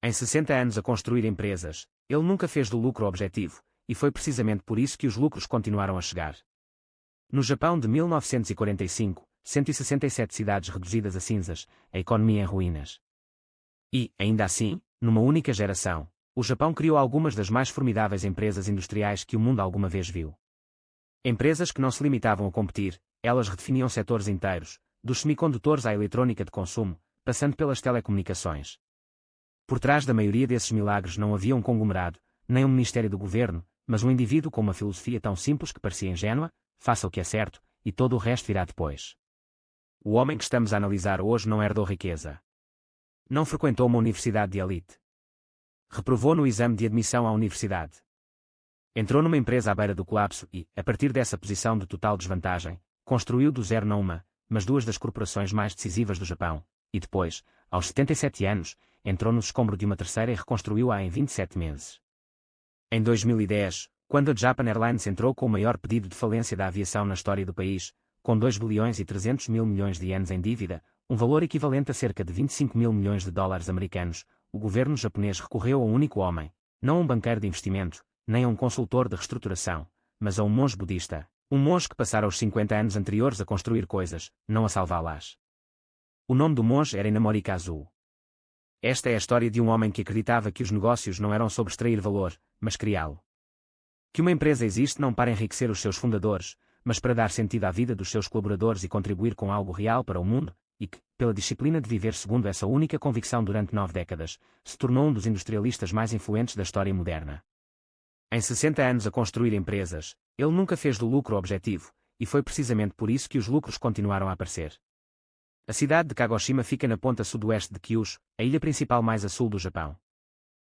Em 60 anos a construir empresas, ele nunca fez do lucro o objetivo, e foi precisamente por isso que os lucros continuaram a chegar. No Japão de 1945, 167 cidades reduzidas a cinzas, a economia em ruínas. E, ainda assim, numa única geração, o Japão criou algumas das mais formidáveis empresas industriais que o mundo alguma vez viu. Empresas que não se limitavam a competir, elas redefiniam setores inteiros, dos semicondutores à eletrônica de consumo, passando pelas telecomunicações. Por trás da maioria desses milagres não havia um conglomerado, nem um ministério do governo, mas um indivíduo com uma filosofia tão simples que parecia ingênua: faça o que é certo, e todo o resto virá depois. O homem que estamos a analisar hoje não herdou riqueza. Não frequentou uma universidade de elite. Reprovou no exame de admissão à universidade. Entrou numa empresa à beira do colapso e, a partir dessa posição de total desvantagem, construiu do zero não uma, mas duas das corporações mais decisivas do Japão, e depois, aos 77 anos, entrou no escombro de uma terceira e reconstruiu-a em 27 meses. Em 2010, quando a Japan Airlines entrou com o maior pedido de falência da aviação na história do país, com 2 bilhões e 300 mil milhões de ienes em dívida, um valor equivalente a cerca de 25 mil milhões de dólares americanos, o governo japonês recorreu a um único homem, não a um banqueiro de investimento, nem a um consultor de reestruturação, mas a um monge budista, um monge que passara os 50 anos anteriores a construir coisas, não a salvá-las. O nome do monge era Inamori Kazuo. Esta é a história de um homem que acreditava que os negócios não eram sobre extrair valor, mas criá-lo. Que uma empresa existe não para enriquecer os seus fundadores, mas para dar sentido à vida dos seus colaboradores e contribuir com algo real para o mundo, e que, pela disciplina de viver segundo essa única convicção durante 9 décadas, se tornou um dos industrialistas mais influentes da história moderna. Em 60 anos a construir empresas, ele nunca fez do lucro o objetivo, e foi precisamente por isso que os lucros continuaram a aparecer. A cidade de Kagoshima fica na ponta sudoeste de Kyushu, a ilha principal mais a sul do Japão.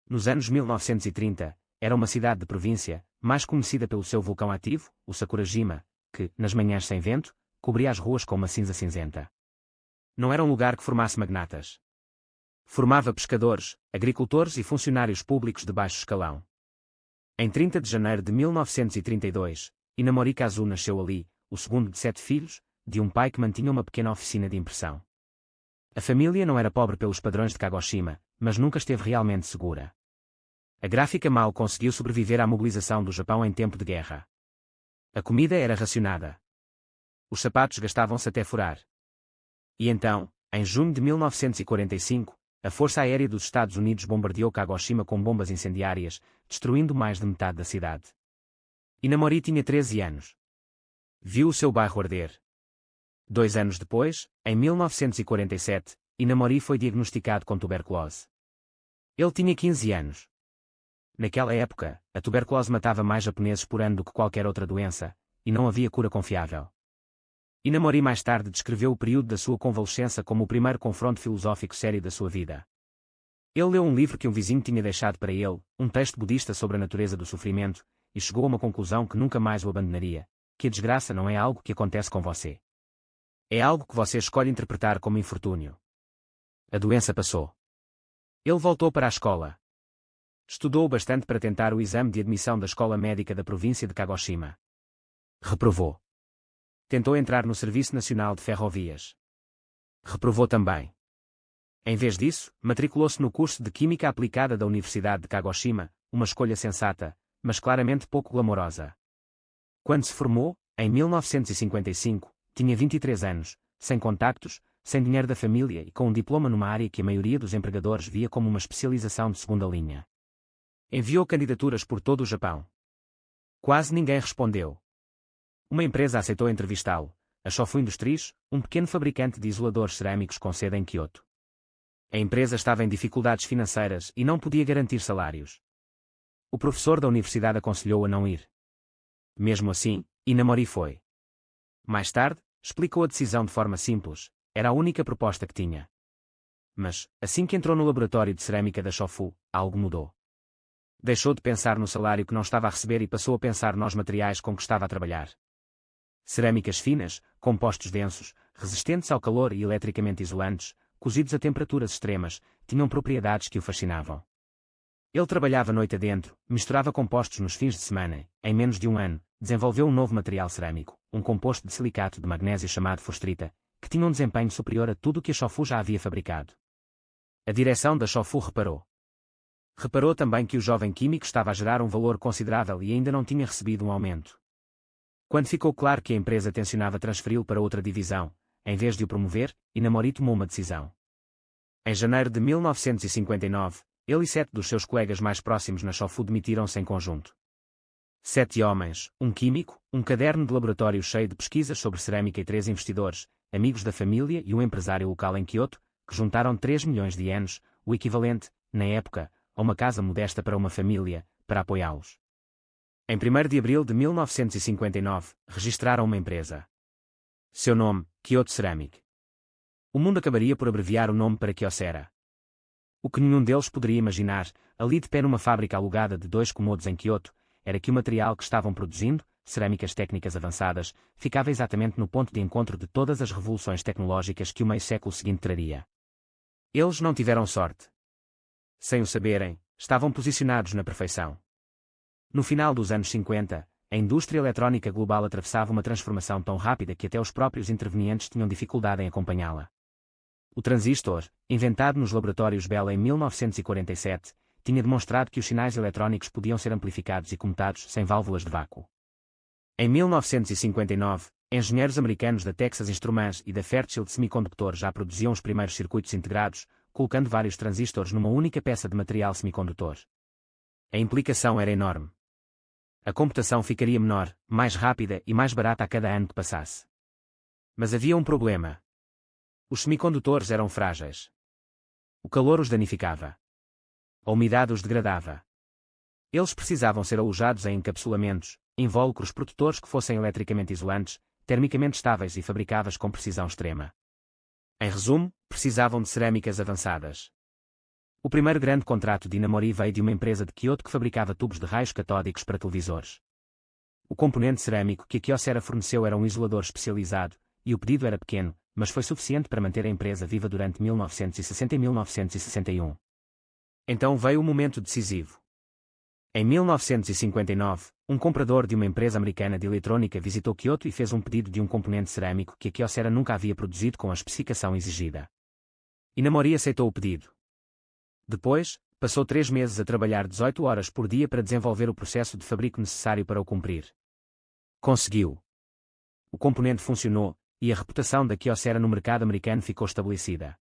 Nos anos 1930, era uma cidade de província, mais conhecida pelo seu vulcão ativo, o Sakurajima, que, nas manhãs sem vento, cobria as ruas com uma cinza cinzenta. Não era um lugar que formasse magnatas. Formava pescadores, agricultores e funcionários públicos de baixo escalão. Em 30 de janeiro de 1932, Inamori Kazuo nasceu ali, o segundo de 7 filhos, de um pai que mantinha uma pequena oficina de impressão. A família não era pobre pelos padrões de Kagoshima, mas nunca esteve realmente segura. A gráfica mal conseguiu sobreviver à mobilização do Japão em tempo de guerra. A comida era racionada. Os sapatos gastavam-se até furar. E então, em junho de 1945, a Força Aérea dos Estados Unidos bombardeou Kagoshima com bombas incendiárias, destruindo mais de metade da cidade. Inamori tinha 13 anos. Viu o seu bairro arder. 2 anos depois, em 1947, Inamori foi diagnosticado com tuberculose. Ele tinha 15 anos. Naquela época, a tuberculose matava mais japoneses por ano do que qualquer outra doença, e não havia cura confiável. Inamori mais tarde descreveu o período da sua convalescença como o primeiro confronto filosófico sério da sua vida. Ele leu um livro que um vizinho tinha deixado para ele, um texto budista sobre a natureza do sofrimento, e chegou a uma conclusão que nunca mais o abandonaria: que a desgraça não é algo que acontece com você. É algo que você escolhe interpretar como infortúnio. A doença passou. Ele voltou para a escola. Estudou bastante para tentar o exame de admissão da Escola Médica da província de Kagoshima. Reprovou. Tentou entrar no Serviço Nacional de Ferrovias. Reprovou também. Em vez disso, matriculou-se no curso de Química Aplicada da Universidade de Kagoshima, uma escolha sensata, mas claramente pouco glamourosa. Quando se formou, em 1955, tinha 23 anos, sem contactos, sem dinheiro da família e com um diploma numa área que a maioria dos empregadores via como uma especialização de segunda linha. Enviou candidaturas por todo o Japão. Quase ninguém respondeu. Uma empresa aceitou entrevistá-lo, a Shofu Industries, um pequeno fabricante de isoladores cerâmicos com sede em Kyoto. A empresa estava em dificuldades financeiras e não podia garantir salários. O professor da universidade aconselhou a não ir. Mesmo assim, Inamori foi. Mais tarde, explicou a decisão de forma simples: era a única proposta que tinha. Mas, assim que entrou no laboratório de cerâmica da Shofu, algo mudou. Deixou de pensar no salário que não estava a receber e passou a pensar nos materiais com que estava a trabalhar. Cerâmicas finas, compostos densos, resistentes ao calor e eletricamente isolantes, cozidos a temperaturas extremas, tinham propriedades que o fascinavam. Ele trabalhava noite adentro, misturava compostos nos fins de semana. Em menos de um ano, desenvolveu um novo material cerâmico, um composto de silicato de magnésio chamado forstrita, que tinha um desempenho superior a tudo o que a Shofu já havia fabricado. A direção da Shofu reparou. Reparou também que o jovem químico estava a gerar um valor considerável e ainda não tinha recebido um aumento. Quando ficou claro que a empresa tencionava transferi-lo para outra divisão, em vez de o promover, Inamori tomou uma decisão. Em janeiro de 1959, ele e 7 dos seus colegas mais próximos na Shofu demitiram-se em conjunto. 7 homens, um químico, um caderno de laboratório cheio de pesquisas sobre cerâmica e 3 investidores, amigos da família e um empresário local em Kyoto, que juntaram 3 milhões de ienes, o equivalente, na época, a uma casa modesta para uma família, para apoiá-los. Em 1º de abril de 1959, registraram uma empresa. Seu nome, Kyoto Ceramic. O mundo acabaria por abreviar o nome para Kyocera. O que nenhum deles poderia imaginar, ali de pé numa fábrica alugada de 2 cômodos em Kyoto, era que o material que estavam produzindo, cerâmicas técnicas avançadas, ficava exatamente no ponto de encontro de todas as revoluções tecnológicas que o meio-século seguinte traria. Eles não tiveram sorte. Sem o saberem, estavam posicionados na perfeição. No final dos anos 50, a indústria eletrónica global atravessava uma transformação tão rápida que até os próprios intervenientes tinham dificuldade em acompanhá-la. O transistor, inventado nos laboratórios Bell em 1947, tinha demonstrado que os sinais eletrónicos podiam ser amplificados e comutados sem válvulas de vácuo. Em 1959, engenheiros americanos da Texas Instruments e da Fairchild Semiconductor já produziam os primeiros circuitos integrados, colocando vários transistores numa única peça de material semicondutor. A implicação era enorme. A computação ficaria menor, mais rápida e mais barata a cada ano que passasse. Mas havia um problema. Os semicondutores eram frágeis. O calor os danificava. A umidade os degradava. Eles precisavam ser alojados em encapsulamentos, invólucros protetores que fossem eletricamente isolantes, termicamente estáveis e fabricáveis com precisão extrema. Em resumo, precisavam de cerâmicas avançadas. O primeiro grande contrato de Inamori veio de uma empresa de Kyoto que fabricava tubos de raios catódicos para televisores. O componente cerâmico que a Kyocera forneceu era um isolador especializado, e o pedido era pequeno, mas foi suficiente para manter a empresa viva durante 1960 e 1961. Então veio o momento decisivo. Em 1959, um comprador de uma empresa americana de eletrônica visitou Kyoto e fez um pedido de um componente cerâmico que a Kyocera nunca havia produzido com a especificação exigida. Inamori aceitou o pedido. Depois, passou 3 meses a trabalhar 18 horas por dia para desenvolver o processo de fabrico necessário para o cumprir. Conseguiu. O componente funcionou, e a reputação da Kyocera no mercado americano ficou estabelecida.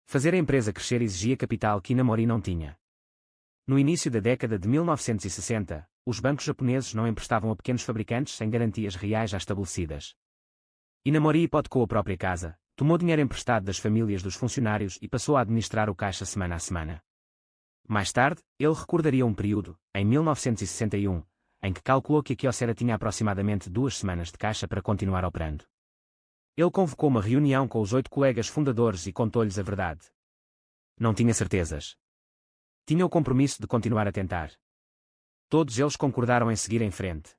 Fazer a empresa crescer exigia capital que Inamori não tinha. No início da década de 1960, os bancos japoneses não emprestavam a pequenos fabricantes sem garantias reais já estabelecidas. Inamori hipotecou a própria casa, tomou dinheiro emprestado das famílias dos funcionários e passou a administrar o caixa semana a semana. Mais tarde, ele recordaria um período, em 1961, em que calculou que a Kyocera tinha aproximadamente 2 semanas de caixa para continuar operando. Ele convocou uma reunião com os 8 colegas fundadores e contou-lhes a verdade. Não tinha certezas. Tinha o compromisso de continuar a tentar. Todos eles concordaram em seguir em frente.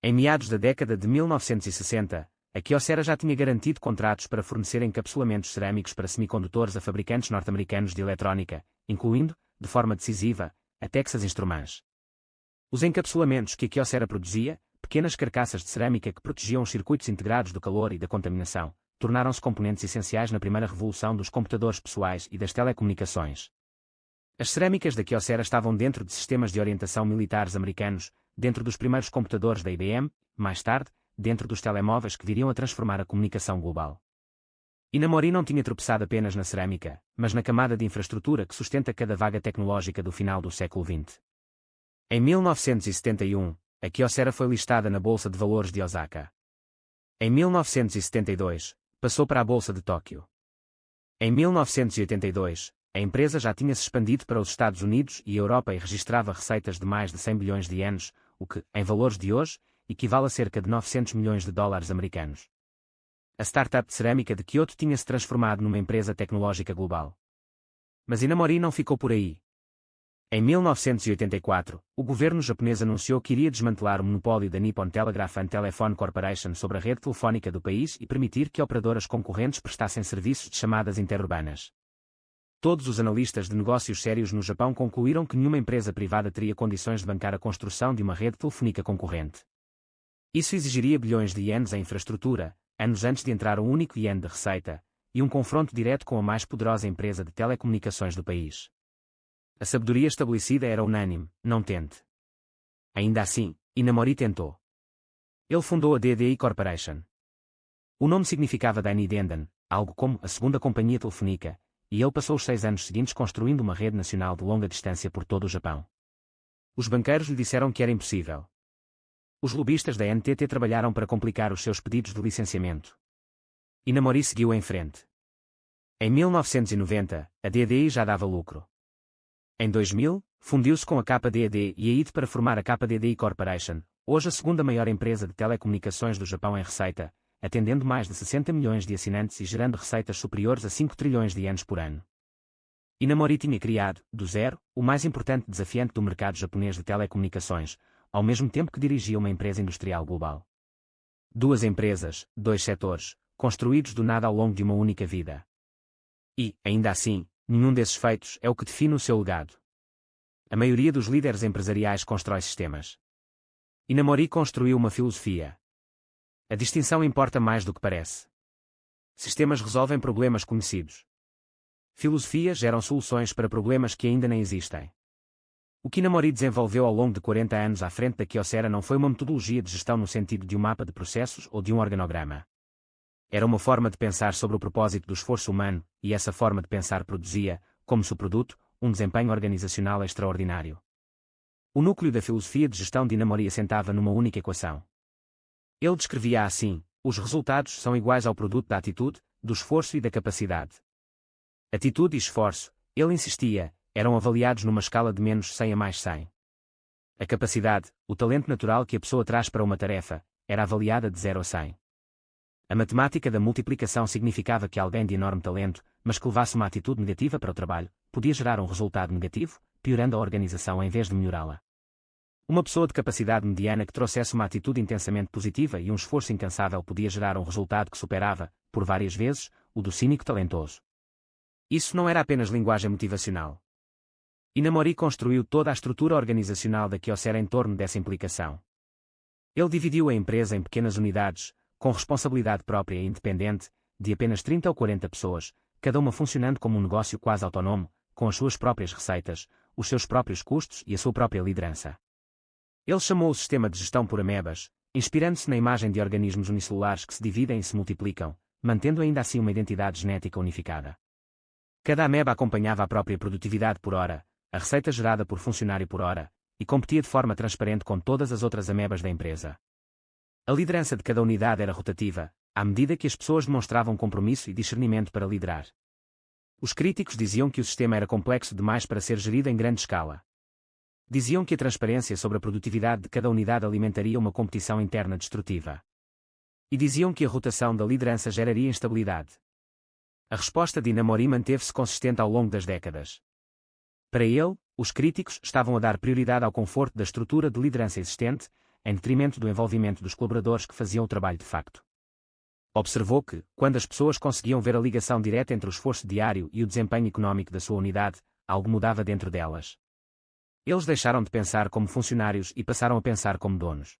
Em meados da década de 1960, a Kyocera já tinha garantido contratos para fornecer encapsulamentos cerâmicos para semicondutores a fabricantes norte-americanos de eletrónica, incluindo, de forma decisiva, a Texas Instruments. Os encapsulamentos que a Kyocera produzia, pequenas carcaças de cerâmica que protegiam os circuitos integrados do calor e da contaminação, tornaram-se componentes essenciais na primeira revolução dos computadores pessoais e das telecomunicações. As cerâmicas da Kyocera estavam dentro de sistemas de orientação militares americanos, dentro dos primeiros computadores da IBM, mais tarde, dentro dos telemóveis que viriam a transformar a comunicação global. Inamori não tinha tropeçado apenas na cerâmica, mas na camada de infraestrutura que sustenta cada vaga tecnológica do final do século XX. Em 1971, a Kyocera foi listada na Bolsa de Valores de Osaka. Em 1972, passou para a Bolsa de Tóquio. Em 1982, a empresa já tinha se expandido para os Estados Unidos e a Europa e registrava receitas de mais de 100 bilhões de ienes, o que, em valores de hoje, equivale a cerca de 900 milhões de dólares americanos. A startup de cerâmica de Kyoto tinha se transformado numa empresa tecnológica global. Mas Inamori não ficou por aí. Em 1984, o governo japonês anunciou que iria desmantelar o monopólio da Nippon Telegraph and Telephone Corporation sobre a rede telefónica do país e permitir que operadoras concorrentes prestassem serviços de chamadas interurbanas. Todos os analistas de negócios sérios no Japão concluíram que nenhuma empresa privada teria condições de bancar a construção de uma rede telefônica concorrente. Isso exigiria bilhões de ienes em infraestrutura, anos antes de entrar um único iene de receita, e um confronto direto com a mais poderosa empresa de telecomunicações do país. A sabedoria estabelecida era unânime: não tente. Ainda assim, Inamori tentou. Ele fundou a DDI Corporation. O nome significava Danny Denden, algo como a segunda companhia telefônica, e ele passou os 6 anos seguintes construindo uma rede nacional de longa distância por todo o Japão. Os banqueiros lhe disseram que era impossível. Os lobistas da NTT trabalharam para complicar os seus pedidos de licenciamento. Inamori seguiu em frente. Em 1990, a DDI já dava lucro. Em 2000, fundiu-se com a KDD e a IT para formar a KDDI Corporation, hoje a segunda maior empresa de telecomunicações do Japão em receita, atendendo mais de 60 milhões de assinantes e gerando receitas superiores a 5 trilhões de ienes por ano. Inamori tinha criado, do zero, o mais importante desafiante do mercado japonês de telecomunicações, ao mesmo tempo que dirigia uma empresa industrial global. 2 empresas, 2 setores, construídos do nada ao longo de uma única vida. E, ainda assim, nenhum desses feitos é o que define o seu legado. A maioria dos líderes empresariais constrói sistemas. Inamori construiu uma filosofia. A distinção importa mais do que parece. Sistemas resolvem problemas conhecidos. Filosofias geram soluções para problemas que ainda nem existem. O que Inamori desenvolveu ao longo de 40 anos à frente da Kyocera não foi uma metodologia de gestão no sentido de um mapa de processos ou de um organograma. Era uma forma de pensar sobre o propósito do esforço humano, e essa forma de pensar produzia, como seu produto, um desempenho organizacional extraordinário. O núcleo da filosofia de gestão de Inamori assentava numa única equação. Ele descrevia assim: os resultados são iguais ao produto da atitude, do esforço e da capacidade. Atitude e esforço, ele insistia, eram avaliados numa escala de menos 100 a mais 100. A capacidade, o talento natural que a pessoa traz para uma tarefa, era avaliada de 0 a 100. A matemática da multiplicação significava que alguém de enorme talento, mas que levasse uma atitude negativa para o trabalho, podia gerar um resultado negativo, piorando a organização em vez de melhorá-la. Uma pessoa de capacidade mediana que trouxesse uma atitude intensamente positiva e um esforço incansável podia gerar um resultado que superava, por várias vezes, o do cínico talentoso. Isso não era apenas linguagem motivacional. Inamori construiu toda a estrutura organizacional da Kyocera em torno dessa implicação. Ele dividiu a empresa em pequenas unidades, com responsabilidade própria e independente, de apenas 30 ou 40 pessoas, cada uma funcionando como um negócio quase autónomo, com as suas próprias receitas, os seus próprios custos e a sua própria liderança. Ele chamou o sistema de gestão por amebas, inspirando-se na imagem de organismos unicelulares que se dividem e se multiplicam, mantendo ainda assim uma identidade genética unificada. Cada ameba acompanhava a própria produtividade por hora, a receita gerada por funcionário por hora, e competia de forma transparente com todas as outras amebas da empresa. A liderança de cada unidade era rotativa, à medida que as pessoas demonstravam compromisso e discernimento para liderar. Os críticos diziam que o sistema era complexo demais para ser gerido em grande escala. Diziam que a transparência sobre a produtividade de cada unidade alimentaria uma competição interna destrutiva. E diziam que a rotação da liderança geraria instabilidade. A resposta de Inamori manteve-se consistente ao longo das décadas. Para ele, os críticos estavam a dar prioridade ao conforto da estrutura de liderança existente, em detrimento do envolvimento dos colaboradores que faziam o trabalho de facto. Observou que, quando as pessoas conseguiam ver a ligação direta entre o esforço diário e o desempenho econômico da sua unidade, algo mudava dentro delas. Eles deixaram de pensar como funcionários e passaram a pensar como donos.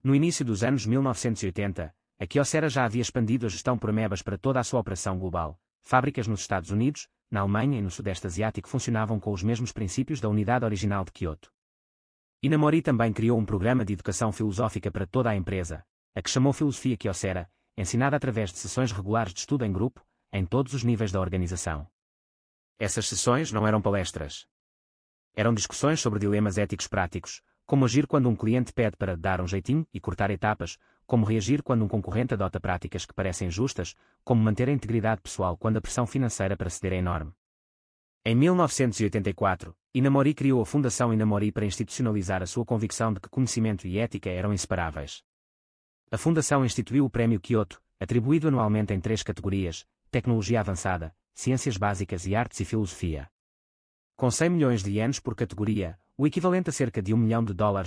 No início dos anos 1980, a Kyocera já havia expandido a gestão por amebas para toda a sua operação global. Fábricas nos Estados Unidos, na Alemanha e no Sudeste Asiático funcionavam com os mesmos princípios da unidade original de Kyoto. Inamori também criou um programa de educação filosófica para toda a empresa, a que chamou Filosofia Kyocera, ensinada através de sessões regulares de estudo em grupo, em todos os níveis da organização. Essas sessões não eram palestras. Eram discussões sobre dilemas éticos práticos, como agir quando um cliente pede para dar um jeitinho e cortar etapas, como reagir quando um concorrente adota práticas que parecem justas, como manter a integridade pessoal quando a pressão financeira para ceder é enorme. Em 1984, Inamori criou a Fundação Inamori para institucionalizar a sua convicção de que conhecimento e ética eram inseparáveis. A Fundação instituiu o Prémio Kyoto, atribuído anualmente em 3 categorias: Tecnologia Avançada, Ciências Básicas e Artes e Filosofia. Com 100 milhões de ienes por categoria, o equivalente a cerca de $1 milhão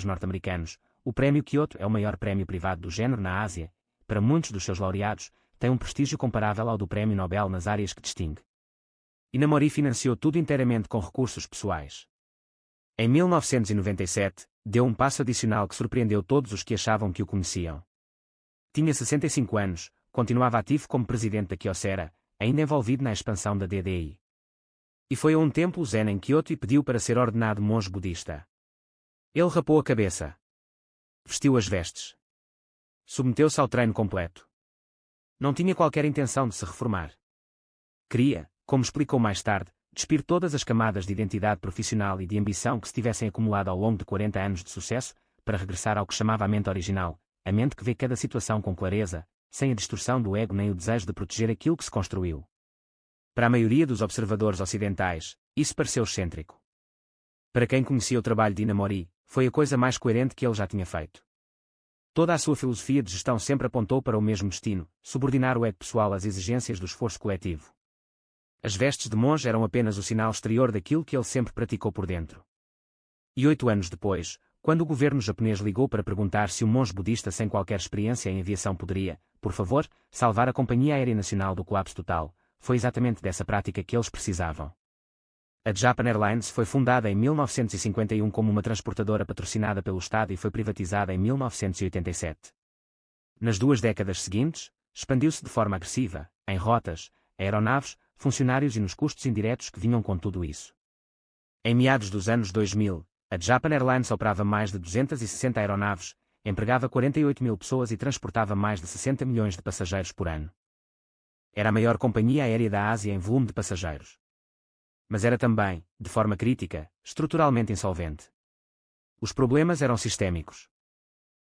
norte-americanos, o Prémio Kyoto é o maior prémio privado do género na Ásia. Para muitos dos seus laureados, tem um prestígio comparável ao do Prémio Nobel nas áreas que distingue. Inamori financiou tudo inteiramente com recursos pessoais. Em 1997, deu um passo adicional que surpreendeu todos os que achavam que o conheciam. Tinha 65 anos, continuava ativo como presidente da Kyocera, ainda envolvido na expansão da DDI. E foi a um templo zen em Kyoto e pediu para ser ordenado monge budista. Ele rapou a cabeça. Vestiu as vestes. Submeteu-se ao treino completo. Não tinha qualquer intenção de se reformar. Queria, como explicou mais tarde, despir todas as camadas de identidade profissional e de ambição que se tivessem acumulado ao longo de 40 anos de sucesso, para regressar ao que chamava a mente original, a mente que vê cada situação com clareza, sem a distorção do ego nem o desejo de proteger aquilo que se construiu. Para a maioria dos observadores ocidentais, isso pareceu excêntrico. Para quem conhecia o trabalho de Inamori, foi a coisa mais coerente que ele já tinha feito. Toda a sua filosofia de gestão sempre apontou para o mesmo destino, subordinar o ego pessoal às exigências do esforço coletivo. As vestes de monge eram apenas o sinal exterior daquilo que ele sempre praticou por dentro. E 8 anos depois, quando o governo japonês ligou para perguntar se um monge budista sem qualquer experiência em aviação poderia, por favor, salvar a Companhia Aérea Nacional do colapso total, foi exatamente dessa prática que eles precisavam. A Japan Airlines foi fundada em 1951 como uma transportadora patrocinada pelo Estado e foi privatizada em 1987. Nas 2 décadas seguintes, expandiu-se de forma agressiva, em rotas, aeronaves, funcionários e nos custos indiretos que vinham com tudo isso. Em meados dos anos 2000, a Japan Airlines operava mais de 260 aeronaves, empregava 48 mil pessoas e transportava mais de 60 milhões de passageiros por ano. Era a maior companhia aérea da Ásia em volume de passageiros. Mas era também, de forma crítica, estruturalmente insolvente. Os problemas eram sistémicos.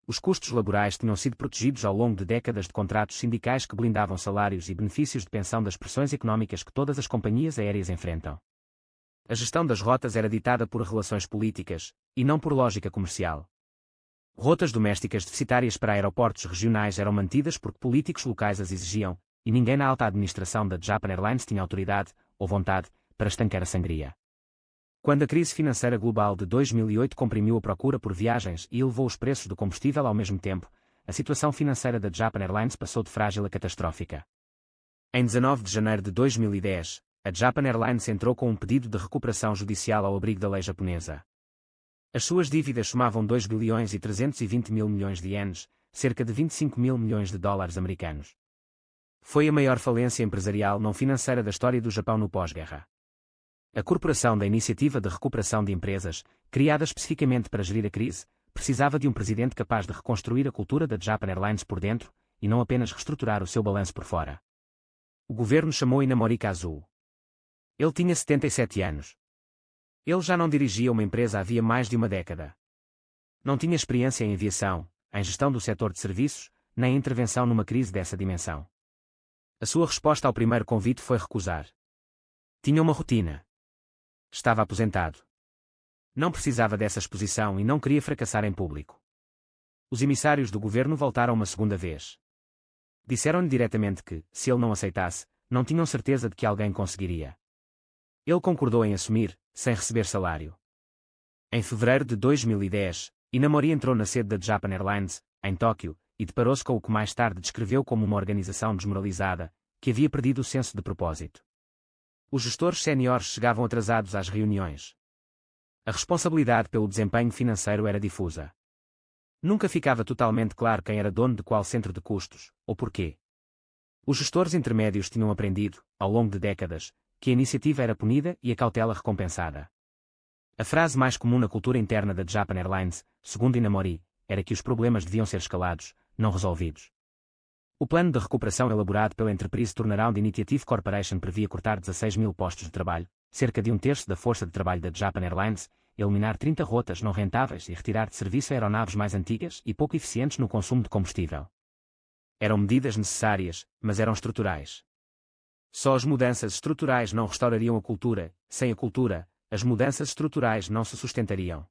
Os custos laborais tinham sido protegidos ao longo de décadas de contratos sindicais que blindavam salários e benefícios de pensão das pressões económicas que todas as companhias aéreas enfrentam. A gestão das rotas era ditada por relações políticas, e não por lógica comercial. Rotas domésticas deficitárias para aeroportos regionais eram mantidas porque políticos locais as exigiam, e ninguém na alta administração da Japan Airlines tinha autoridade, ou vontade, para estancar a sangria. Quando a crise financeira global de 2008 comprimiu a procura por viagens e elevou os preços do combustível ao mesmo tempo, a situação financeira da Japan Airlines passou de frágil a catastrófica. Em 19 de janeiro de 2010, a Japan Airlines entrou com um pedido de recuperação judicial ao abrigo da lei japonesa. As suas dívidas somavam 2 bilhões e 320 mil milhões de ienes, cerca de 25 mil milhões de dólares americanos. Foi a maior falência empresarial não financeira da história do Japão no pós-guerra. A Corporação da Iniciativa de Recuperação de Empresas, criada especificamente para gerir a crise, precisava de um presidente capaz de reconstruir a cultura da Japan Airlines por dentro, e não apenas reestruturar o seu balanço por fora. O governo chamou Inamori Kazuo. Ele tinha 77 anos. Ele já não dirigia uma empresa havia mais de uma década. Não tinha experiência em aviação, em gestão do setor de serviços, nem em intervenção numa crise dessa dimensão. A sua resposta ao primeiro convite foi recusar. Tinha uma rotina. Estava aposentado. Não precisava dessa exposição e não queria fracassar em público. Os emissários do governo voltaram uma segunda vez. Disseram-lhe diretamente que, se ele não aceitasse, não tinham certeza de que alguém conseguiria. Ele concordou em assumir, sem receber salário. Em fevereiro de 2010, Inamori entrou na sede da Japan Airlines, em Tóquio, e deparou-se com o que mais tarde descreveu como uma organização desmoralizada, que havia perdido o senso de propósito. Os gestores séniores chegavam atrasados às reuniões. A responsabilidade pelo desempenho financeiro era difusa. Nunca ficava totalmente claro quem era dono de qual centro de custos, ou porquê. Os gestores intermédios tinham aprendido, ao longo de décadas, que a iniciativa era punida e a cautela recompensada. A frase mais comum na cultura interna da Japan Airlines, segundo Inamori, era que os problemas deviam ser escalados, não resolvidos. O plano de recuperação elaborado pela Enterprise Turnaround Initiative Corporation previa cortar 16 mil postos de trabalho, cerca de um terço da força de trabalho da Japan Airlines, eliminar 30 rotas não rentáveis e retirar de serviço aeronaves mais antigas e pouco eficientes no consumo de combustível. Eram medidas necessárias, mas eram estruturais. Só as mudanças estruturais não restaurariam a cultura, sem a cultura, as mudanças estruturais não se sustentariam.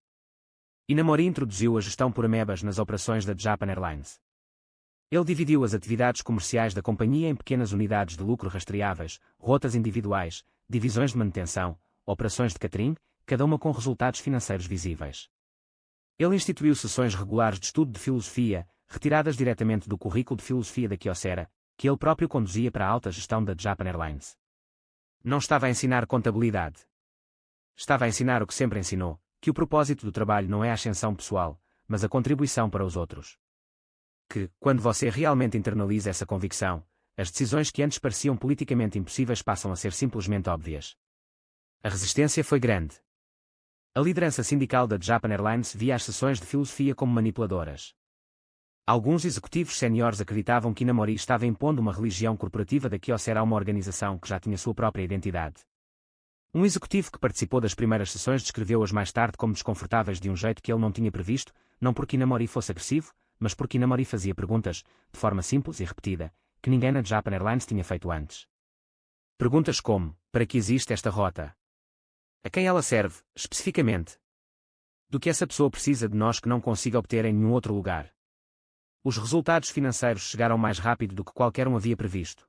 Inamori introduziu a gestão por amebas nas operações da Japan Airlines. Ele dividiu as atividades comerciais da companhia em pequenas unidades de lucro rastreáveis, rotas individuais, divisões de manutenção, operações de catering, cada uma com resultados financeiros visíveis. Ele instituiu sessões regulares de estudo de filosofia, retiradas diretamente do currículo de filosofia da Kyocera, que ele próprio conduzia para a alta gestão da Japan Airlines. Não estava a ensinar contabilidade. Estava a ensinar o que sempre ensinou, que o propósito do trabalho não é a ascensão pessoal, mas a contribuição para os outros. Que, quando você realmente internaliza essa convicção, as decisões que antes pareciam politicamente impossíveis passam a ser simplesmente óbvias. A resistência foi grande. A liderança sindical da Japan Airlines via as sessões de filosofia como manipuladoras. Alguns executivos séniores acreditavam que Inamori estava impondo uma religião corporativa da Kyocera a uma organização que já tinha sua própria identidade. Um executivo que participou das primeiras sessões descreveu-as mais tarde como desconfortáveis de um jeito que ele não tinha previsto, não porque Inamori fosse agressivo, mas porque Inamori fazia perguntas, de forma simples e repetida, que ninguém na Japan Airlines tinha feito antes. Perguntas como: para que existe esta rota? A quem ela serve, especificamente? Do que essa pessoa precisa de nós que não consiga obter em nenhum outro lugar? Os resultados financeiros chegaram mais rápido do que qualquer um havia previsto.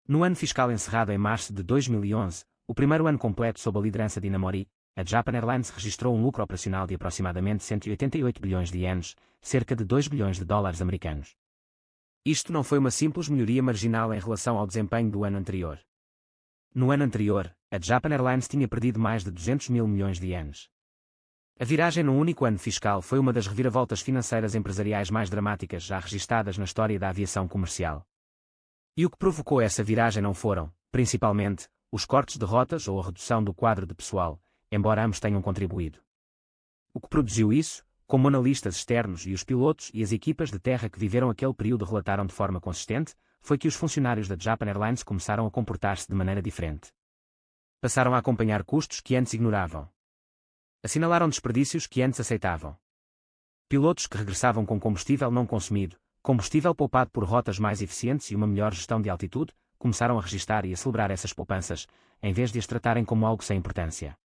No ano fiscal encerrado em março de 2011, o primeiro ano completo sob a liderança de Inamori, a Japan Airlines registrou um lucro operacional de aproximadamente 188 bilhões de ienes, cerca de 2 bilhões de dólares americanos. Isto não foi uma simples melhoria marginal em relação ao desempenho do ano anterior. No ano anterior, a Japan Airlines tinha perdido mais de 200 mil milhões de ienes. A viragem num único ano fiscal foi uma das reviravoltas financeiras empresariais mais dramáticas já registadas na história da aviação comercial. E o que provocou essa viragem não foram, principalmente, os cortes de rotas ou a redução do quadro de pessoal, embora ambos tenham contribuído. O que produziu isso, como analistas externos e os pilotos e as equipas de terra que viveram aquele período relataram de forma consistente, foi que os funcionários da Japan Airlines começaram a comportar-se de maneira diferente. Passaram a acompanhar custos que antes ignoravam. Assinalaram desperdícios que antes aceitavam. Pilotos que regressavam com combustível não consumido, combustível poupado por rotas mais eficientes e uma melhor gestão de altitude, começaram a registar e a celebrar essas poupanças, em vez de as tratarem como algo sem importância.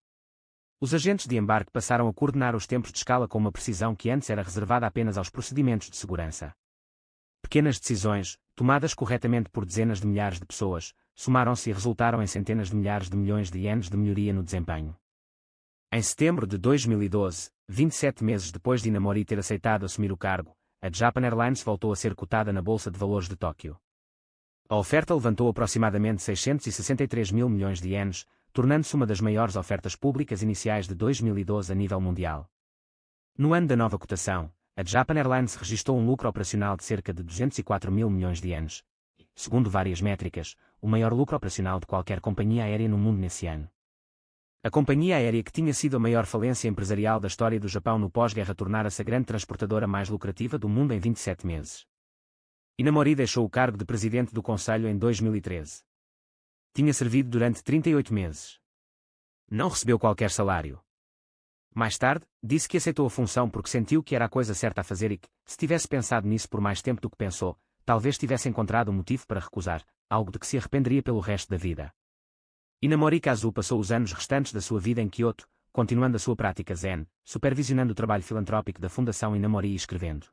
Os agentes de embarque passaram a coordenar os tempos de escala com uma precisão que antes era reservada apenas aos procedimentos de segurança. Pequenas decisões, tomadas corretamente por dezenas de milhares de pessoas, somaram-se e resultaram em centenas de milhares de milhões de ienes de melhoria no desempenho. Em setembro de 2012, 27 meses depois de Inamori ter aceitado assumir o cargo, a Japan Airlines voltou a ser cotada na Bolsa de Valores de Tóquio. A oferta levantou aproximadamente 663 mil milhões de ienes, tornando-se uma das maiores ofertas públicas iniciais de 2012 a nível mundial. No ano da nova cotação, a Japan Airlines registrou um lucro operacional de cerca de 204 mil milhões de ienes, segundo várias métricas, o maior lucro operacional de qualquer companhia aérea no mundo nesse ano. A companhia aérea que tinha sido a maior falência empresarial da história do Japão no pós-guerra tornara-se a grande transportadora mais lucrativa do mundo em 27 meses. Inamori deixou o cargo de presidente do conselho em 2013. Tinha servido durante 38 meses. Não recebeu qualquer salário. Mais tarde, disse que aceitou a função porque sentiu que era a coisa certa a fazer e que, se tivesse pensado nisso por mais tempo do que pensou, talvez tivesse encontrado um motivo para recusar, algo de que se arrependeria pelo resto da vida. Inamori Kazu passou os anos restantes da sua vida em Kyoto, continuando a sua prática zen, supervisionando o trabalho filantrópico da Fundação Inamori e escrevendo.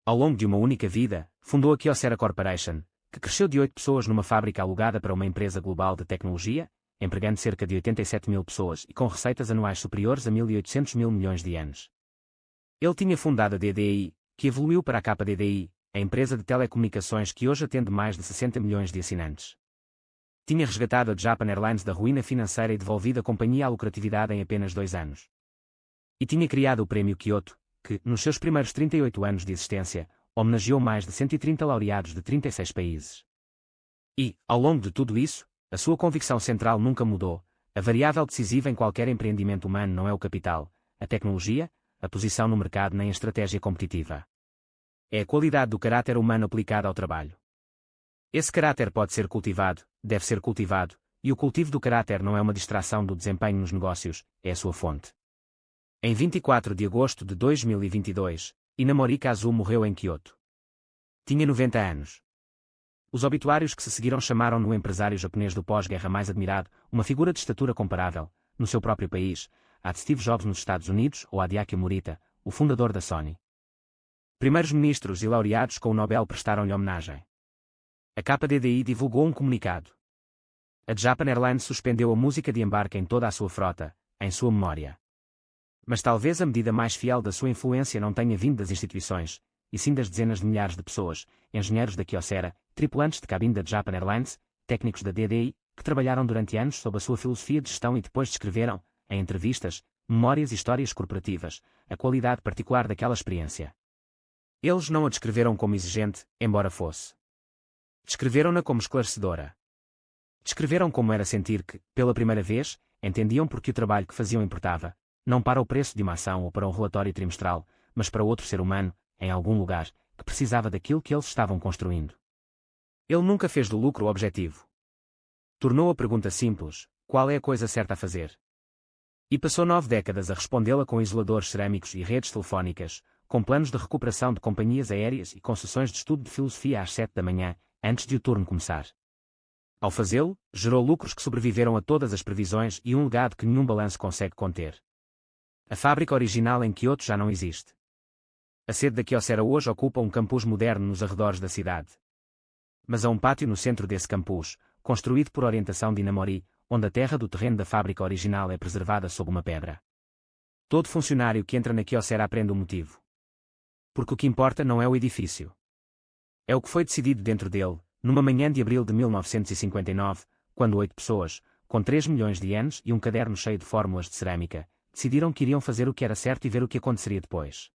Ao longo de uma única vida, fundou a Kyocera Corporation, que cresceu de 8 pessoas numa fábrica alugada para uma empresa global de tecnologia, empregando cerca de 87 mil pessoas e com receitas anuais superiores a 1.800 mil milhões de ienes. Ele tinha fundado a DDI, que evoluiu para a KDDI, a empresa de telecomunicações que hoje atende mais de 60 milhões de assinantes. Tinha resgatado a Japan Airlines da ruína financeira e devolvido a companhia à lucratividade em apenas 2 anos. E tinha criado o Prêmio Kyoto, que, nos seus primeiros 38 anos de existência, homenageou mais de 130 laureados de 36 países. E, ao longo de tudo isso, a sua convicção central nunca mudou: a variável decisiva em qualquer empreendimento humano não é o capital, a tecnologia, a posição no mercado nem a estratégia competitiva. É a qualidade do caráter humano aplicada ao trabalho. Esse caráter pode ser cultivado, deve ser cultivado, e o cultivo do caráter não é uma distração do desempenho nos negócios, é a sua fonte. Em 24 de agosto de 2022, Inamori Kazu morreu em Kyoto. Tinha 90 anos. Os obituários que se seguiram chamaram-no o empresário japonês do pós-guerra mais admirado, uma figura de estatura comparável, no seu próprio país, à de Steve Jobs nos Estados Unidos ou à de Akio Morita, o fundador da Sony. Primeiros ministros e laureados com o Nobel prestaram-lhe homenagem. A KDDI divulgou um comunicado. A Japan Airlines suspendeu a música de embarque em toda a sua frota, em sua memória. Mas talvez a medida mais fiel da sua influência não tenha vindo das instituições, e sim das dezenas de milhares de pessoas, engenheiros da Kyocera, tripulantes de cabine da Japan Airlines, técnicos da DDI, que trabalharam durante anos sob a sua filosofia de gestão e depois descreveram, em entrevistas, memórias e histórias corporativas, a qualidade particular daquela experiência. Eles não a descreveram como exigente, embora fosse. Descreveram-na como esclarecedora. Descreveram como era sentir que, pela primeira vez, entendiam porque o trabalho que faziam importava, não para o preço de uma ação ou para um relatório trimestral, mas para outro ser humano, em algum lugar, que precisava daquilo que eles estavam construindo. Ele nunca fez do lucro o objetivo. Tornou a pergunta simples: qual é a coisa certa a fazer? E passou 9 décadas a respondê-la com isoladores cerâmicos e redes telefónicas, com planos de recuperação de companhias aéreas e com sessões de estudo de filosofia às 7 da manhã, antes de o turno começar. Ao fazê-lo, gerou lucros que sobreviveram a todas as previsões e um legado que nenhum balanço consegue conter. A fábrica original em Kyoto já não existe. A sede da Kyocera hoje ocupa um campus moderno nos arredores da cidade. Mas há um pátio no centro desse campus, construído por orientação de Inamori, onde a terra do terreno da fábrica original é preservada sob uma pedra. Todo funcionário que entra na Kyocera aprende o motivo. Porque o que importa não é o edifício. É o que foi decidido dentro dele, numa manhã de abril de 1959, quando 8 pessoas, com 3 milhões de ienes e um caderno cheio de fórmulas de cerâmica, decidiram que iriam fazer o que era certo e ver o que aconteceria depois.